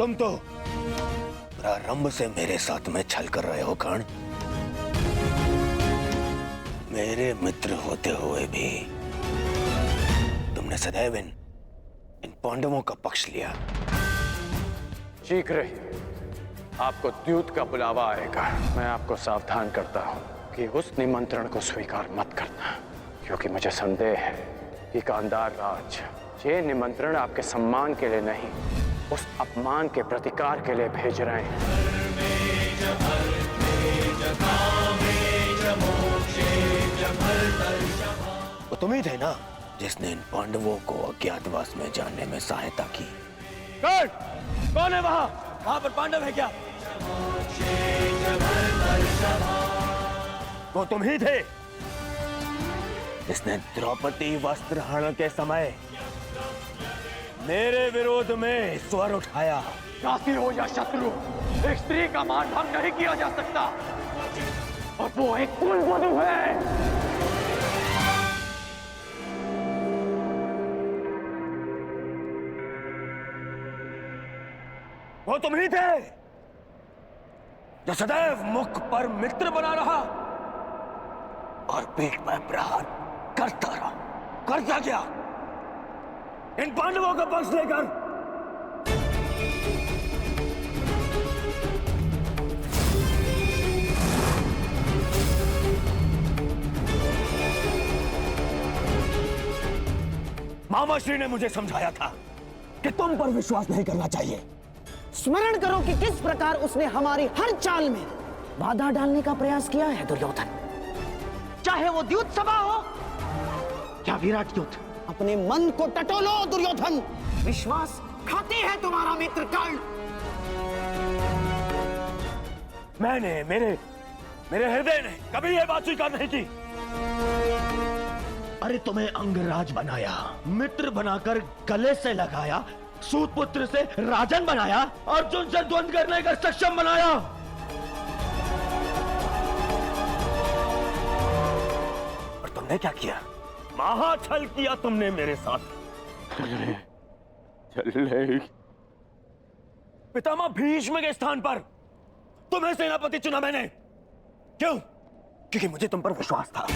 तुम तो प्रारंभ से मेरे साथ में छल कर रहे हो कर्ण। मेरे मित्र होते हुए भी तुमने सदैव इन पांडवों का पक्ष लिया। शीघ्र ही आपको द्यूत का बुलावा आएगा। मैं आपको सावधान करता हूं कि उस निमंत्रण को स्वीकार मत करना, क्योंकि मुझे संदेह है कि गांधार राज ये निमंत्रण आपके सम्मान के लिए नहीं, उस अपमान के प्रतिकार के लिए भेज रहे हैं। वो तुम ही थे ना जिसने इन पांडवों को अज्ञातवास में जाने में सहायता की। कौन है वहां पर पांडव है क्या? वो तुम ही थे जिसने द्रौपदी वस्त्रहरण के समय मेरे विरोध में स्वर उठाया। जाति हो या शत्रु, एक स्त्री का मान भंग नहीं किया जा सकता, और वो एक कुलवधू है। वो तुम ही थे जो सदैव मुख पर मित्र बना रहा और पीठ पर प्रहार करता रहा। करता क्या? इन पांडवों का पक्ष लेकर। मामाश्री ने मुझे समझाया था कि तुम पर विश्वास नहीं करना चाहिए। स्मरण करो कि किस प्रकार उसने हमारी हर चाल में बाधा डालने का प्रयास किया है दुर्योधन। चाहे वो द्यूत सभा हो या विराट युद्ध। अपने मन को टटोलो दुर्योधन। विश्वास खाते हैं तुम्हारा मित्र कर्ण। मेरे हृदय ने कभी यह बात स्वीकार नहीं की। अरे तुम्हें अंगराज बनाया, मित्र बनाकर गले से लगाया, सूतपुत्र से राजन बनाया, अर्जुन से द्वंद्व करने का सक्षम बनाया। और तुमने क्या किया? महाछल किया तुमने मेरे साथ। पितामह भीष्म के स्थान पर तुम्हें सेनापति चुना मैंने। क्यों? क्योंकि मुझे तुम पर विश्वास था।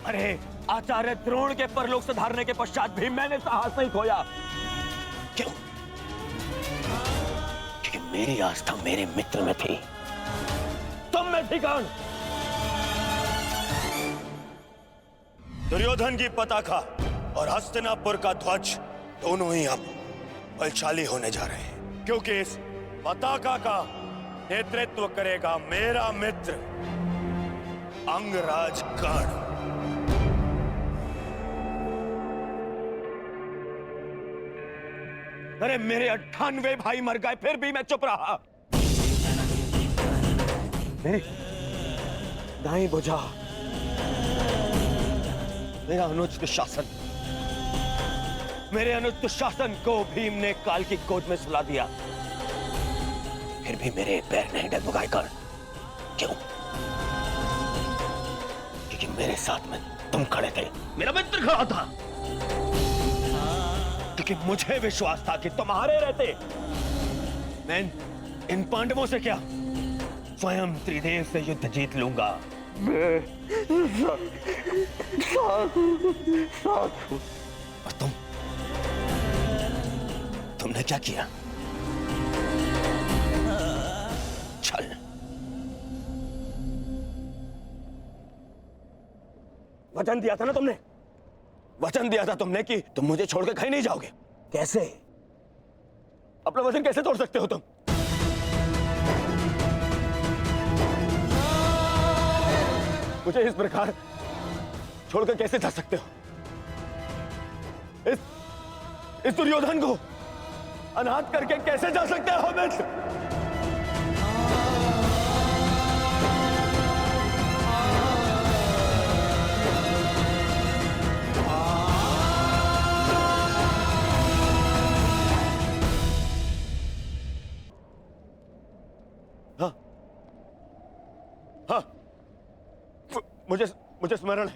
अरे आचार्य द्रोण के परलोक सुधारने के पश्चात भी मैंने साहस नहीं खोया। क्यों? क्योंकि मेरी आस्था मेरे मित्र में थी, तुम में थी कौन? दुर्योधन की पताका और हस्तिनापुर का ध्वज दोनों ही अब बलशाली होने जा रहे हैं, क्योंकि इस पताका का नेतृत्व करेगा मेरा मित्र अंगराज कर्ण। अरे मेरे 98 भाई मर गए, फिर भी मैं चुप रहा। मेरी दाई बुझा मेरा अनुचित शासन, मेरे अनुचित शासन को भीम ने काल की गोद में सुला दिया। फिर भी मेरे पैर नहीं डगमगाए कर्ण। क्यों? क्योंकि मेरे साथ में तुम खड़े थे, मेरा मित्र खड़ा था। क्योंकि मुझे विश्वास था कि तुम्हारे रहते मैं इन पांडवों से क्या, स्वयं त्रिदेव से युद्ध जीत लूंगा। और तुमने क्या किया? छल। वचन दिया था ना तुमने, वचन दिया था तुमने कि तुम मुझे छोड़कर कहीं नहीं जाओगे। कैसे? अपना वचन कैसे तोड़ सकते हो तुम? मुझे इस प्रकार छोड़कर कैसे जा सकते हो? इस दुर्योधन को अनाथ करके कैसे जा सकते हो मित्र? हाँ हाँ, मुझे स्मरण है।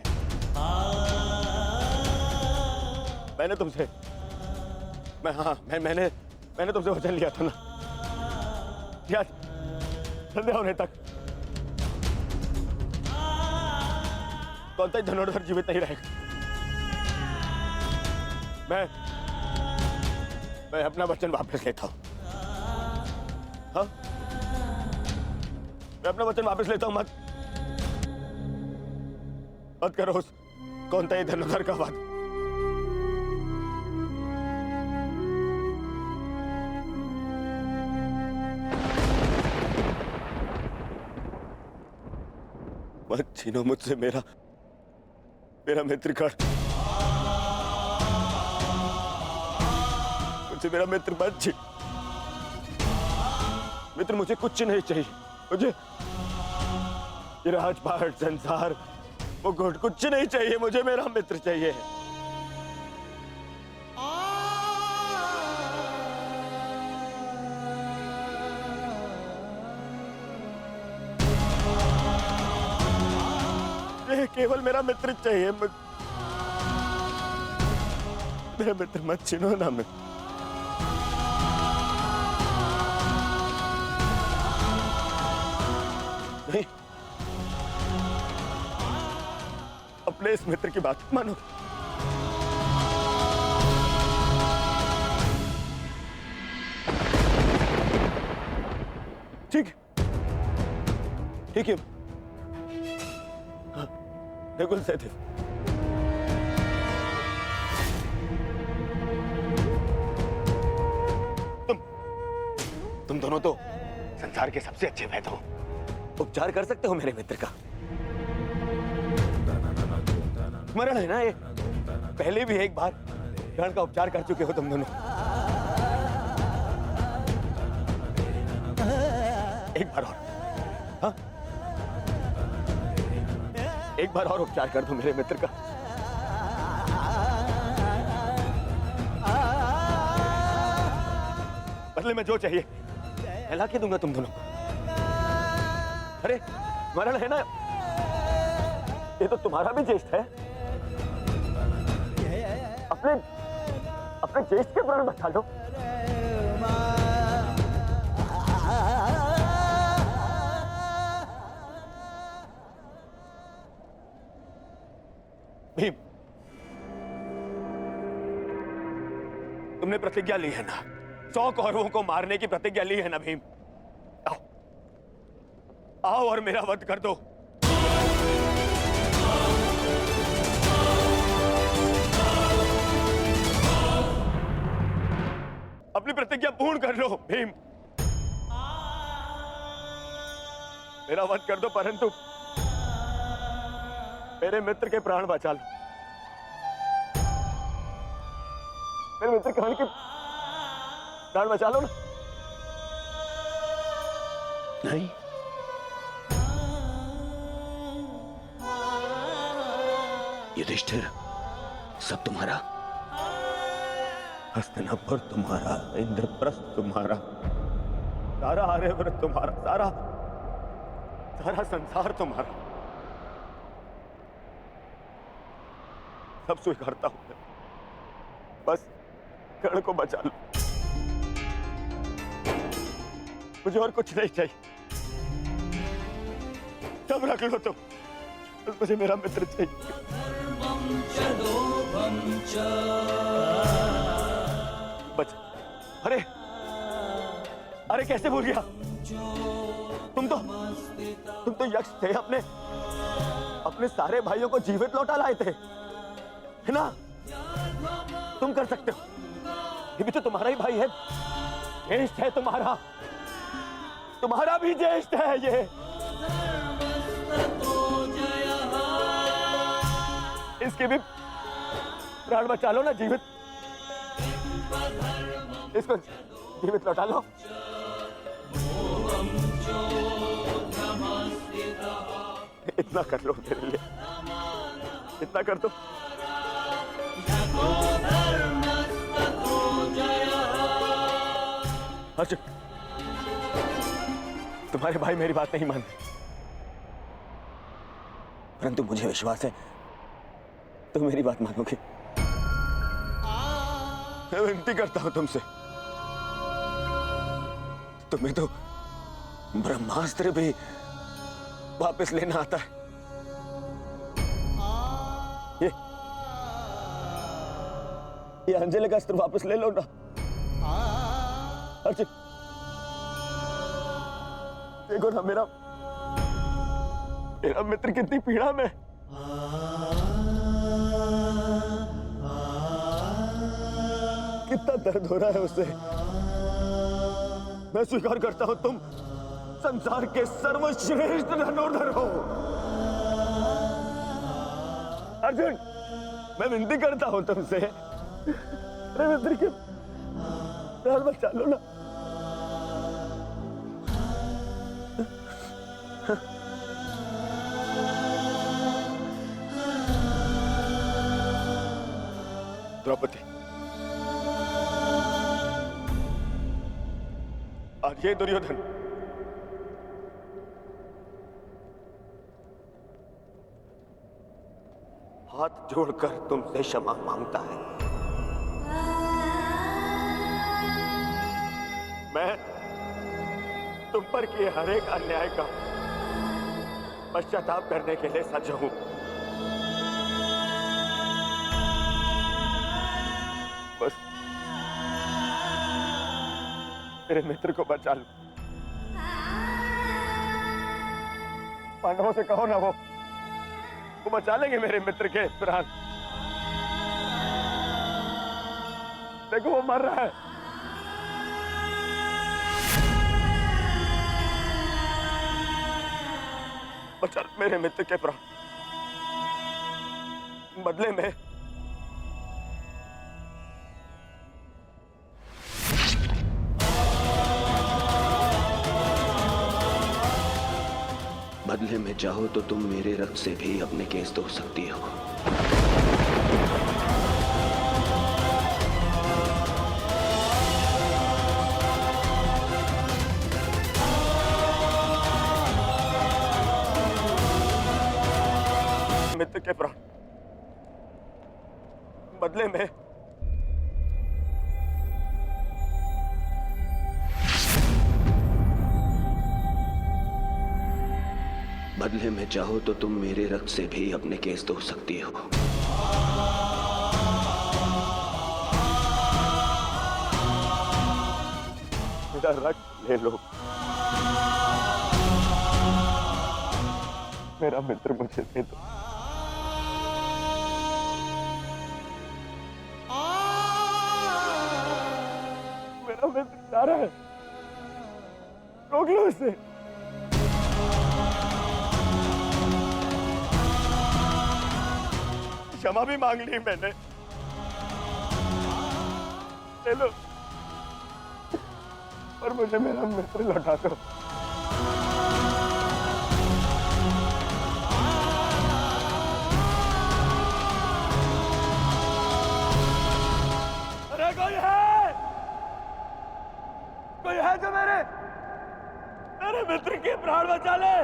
मैंने तुमसे मैंने तुमसे वचन लिया था ना, याद, संध्या होने तक कौन सा धनुर्धर जीवित नहीं रहेगा। मैं अपना वचन वापस लेता हूं। हाँ, मैं अपना वचन वापस लेता हूं। मत करो उस कौन सा धनुर्धर का वाद। मत छीनो मुझसे मेरा मित्रगण, मुझसे मेरा मित्र मत छीन। मित्र मुझे कुछ नहीं चाहिए, मुझे ये राजपाट, संसार, वो कुछ नहीं चाहिए, मुझे मेरा मित्र चाहिए। केवल मेरा मित्र चाहिए। मेरा मित्र मत छीनो ना। मैं नहीं, अपने इस मित्र की बात मानो। ठीक है, बिल्कुल सहदेव। तुम दोनों तो संसार के सबसे अच्छे वैद्य हो, उपचार कर सकते हो मेरे मित्र का। स्मरण है ना, ये पहले भी एक बार प्राण का उपचार कर चुके हो तुम दोनों। एक बार और, हाँ? एक बार और उपचार कर दो मेरे मित्र का। बदले में जो चाहिए मैं ला के दूंगा तुम दोनों। अरे स्मरण है ना, ये तो तुम्हारा भी ज्येष्ठ है। अपने ज्येष्ठ के प्राण बचा लो। भीम, तुमने प्रतिज्ञा ली है ना, 100 कौरवों को मारने की प्रतिज्ञा ली है ना भीम। आओ, आओ और मेरा वध कर दो। अपनी प्रतिज्ञा पूर्ण कर लो भीम। मेरा वध कर दो, परंतु मेरे मित्र के प्राण बचा लो। मेरे मित्र के प्राण बचा लो ना। नहीं, युधिष्ठिर, सब तुम्हारा। हस्तिनापुर तुम्हारा, इंद्रप्रस्थ तुम्हारा, सारा आर्यव्रत तुम्हारा, सारा संसार तुम्हारा। सब स्वीकारता हूं मैं, बस कर्ण को बचा लो। मुझे और कुछ नहीं चाहिए, सब रख लो तुम, बस मुझे मेरा मित्र चाहिए। बच, अरे कैसे भूल गया? तुम तो यक्ष थे, अपने सारे भाइयों को जीवित लौटा लाए थे, है ना? तुम कर सकते हो, ये भी तो तुम्हारा ही भाई है, ज्येष्ठ है तुम्हारा भी ज्येष्ठ है ये। इसके भी प्राण बचा लो ना, जीवित, इसको जीवित लौटा लो। इतना कर लो मेरे लिए, इतना कर दो। अर्जुन, तुम्हारे भाई मेरी बात नहीं मानते, परंतु मुझे विश्वास है तुम मेरी बात मानोगे। मैं विनती करता हूं तुमसे, तुम्हें तो ब्रह्मास्त्र भी वापस लेना आता है। ये अंजलि का अस्त्र वापस ले लो ना अर्जुन। देखो ना मेरा मित्र कितनी पीड़ा में। कितना दर्द हो रहा है उससे। मैं स्वीकार करता हूं तुम संसार के सर्वश्रेष्ठ धनुर्धर हो अर्जुन। मैं विनती करता हूं तुमसे, अरे मित्र के प्राण बचा लो ना। द्रौपदी, आज ये दुर्योधन हाथ जोड़कर तुमसे क्षमा मांगता है। मैं तुम पर किए हर एक अन्याय का पश्चाताप करने के लिए सज्ज हूं। बस मेरे मित्र को बचा लो। पांडवों से कहो ना, वो बचा लेंगे मेरे मित्र के प्राण। देखो वो मर रहा है। बचा मेरे मित्र के प्राण। बदले में चाहो तो तुम मेरे रक्त से भी अपने केस धो सकती हो। मित्र के प्राण बदले में चाहो तो तुम मेरे रक्त से भी अपने केस धो सकती हो। मेरा रक्त ले लो। मेरा मित्र मुझे दे दो। मेरा मित्र जा रहा है, रोक लो उसे। क्षमा भी मांग ली मैंने, ले लो, पर मुझे मेरा मित्र लौटा दो। अरे कोई है जो मेरे मित्र के प्राण बचा ले।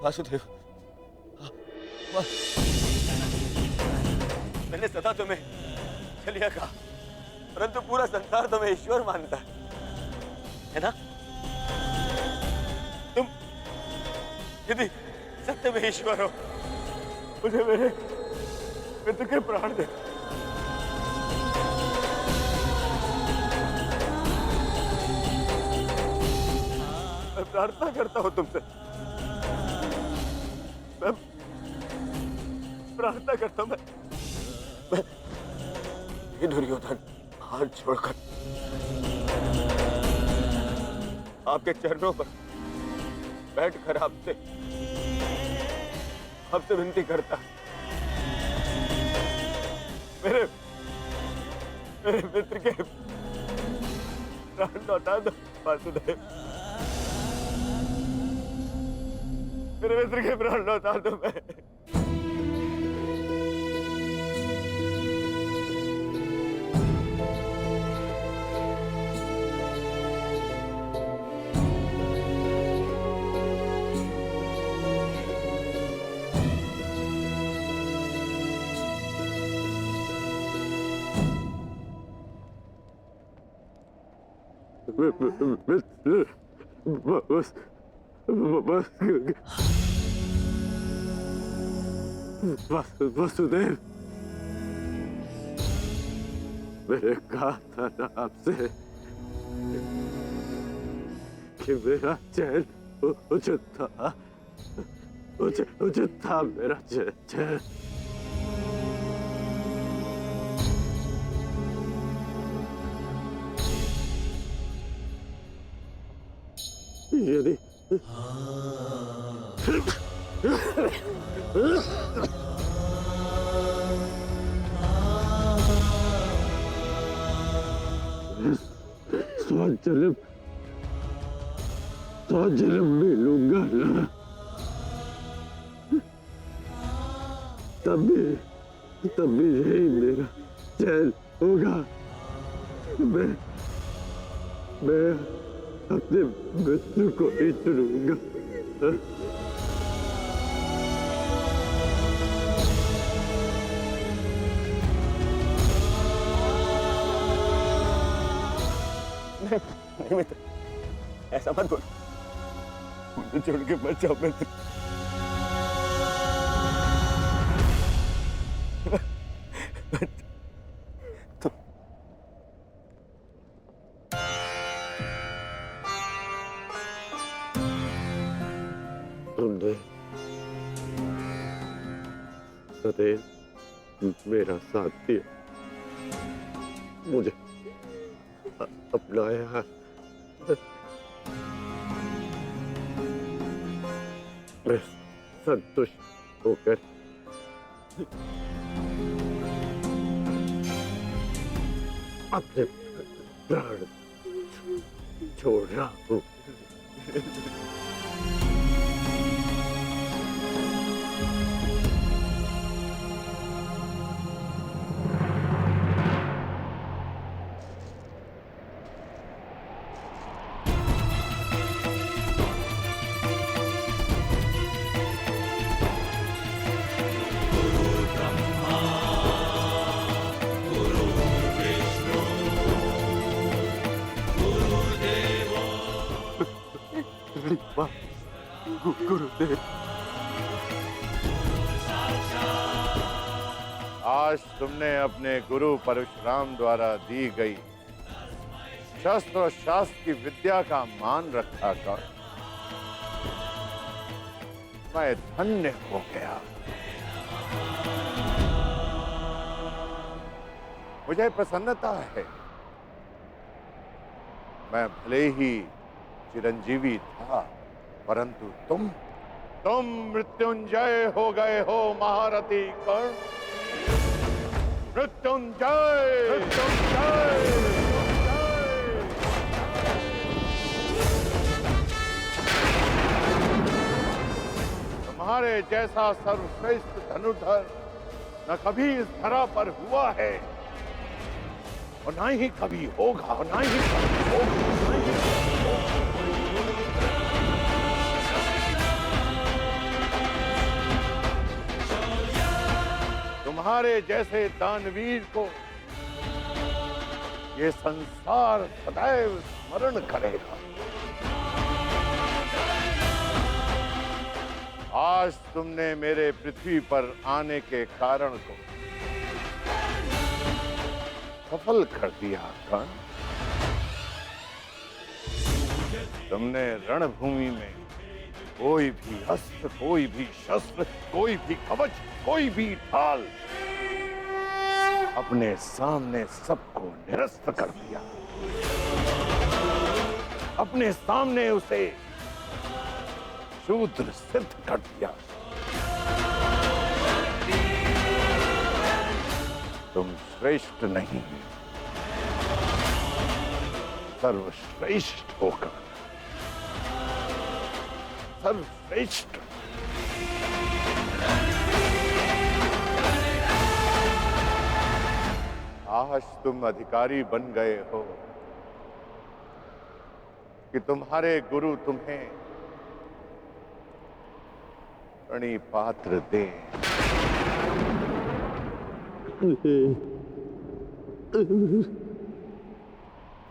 वासुदेव, मैंने सदा तुम्हें चलिया कहा, परंतु पूरा संसार तुम्हें ईश्वर मानता है ना? तुम यदि सत्य में ईश्वर हो, मुझे मेरे मित्र के प्राण दे। मैं प्रार्थना करता हूं तुमसे, मैं प्रार्थना करता हूं, मैं ये दुर्योधन हाथ छोड़कर आपके चरणों पर बैठकर आपसे विनती करता, मेरे मित्र के प्राण लौटा दो वासुदेव। मेरे मित्र के प्राण लौटा दो। मैं वसुदेव, मैंने कहा था ना आपसे कि मेरा चैन उचित था, उचित था मेरा चैन। यदि स्वजन्म मिलूंगा ना, तभी यही मेरा चैन होगा। मैं अपने मृत्यु को ही चुनूंगा। नहीं मित्र, ऐसा मत बोल। मुझे छोड़ के मत जाओ मित्र। तुमने सदैव मेरा साथ दिया, मुझे अपनाया। मैं संतुष्ट होकर अपने प्राण छोड़ रहा हूँ। गुरुदेव, आज तुमने अपने गुरु परशुराम द्वारा दी गई शस्त्र और शास्त्र की विद्या का मान रखा कर मैं धन्य हो गया। मुझे प्रसन्नता है। मैं भले ही चिरंजीवी था, परंतु तुम मृत्युंजय हो गए हो महारथी कर्ण। मृत्युंजय, मृत्युंजय, तुम्हारे जैसा सर्वश्रेष्ठ धनुर्धर न कभी इस धरा पर हुआ है और ना ही कभी होगा, ना ही कभी होगा, ना ही कभी होगा। तुम्हारे जैसे दानवीर को ये संसार सदैव स्मरण करेगा। आज तुमने मेरे पृथ्वी पर आने के कारण को सफल कर दिया कर्ण। तुमने रणभूमि में कोई भी अस्त्र, कोई भी शस्त्र, कोई भी कवच, कोई भी ढाल अपने सामने सबको निरस्त कर दिया। अपने सामने उसे शूद्र सिद्ध कर दिया। तुम श्रेष्ठ नहीं, सर्वश्रेष्ठ होकर सर्वश्रेष्ठ। आज तुम अधिकारी बन गए हो कि तुम्हारे गुरु तुम्हें प्रणिपात्र दे।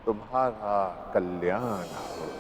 तुम्हारा कल्याण हो।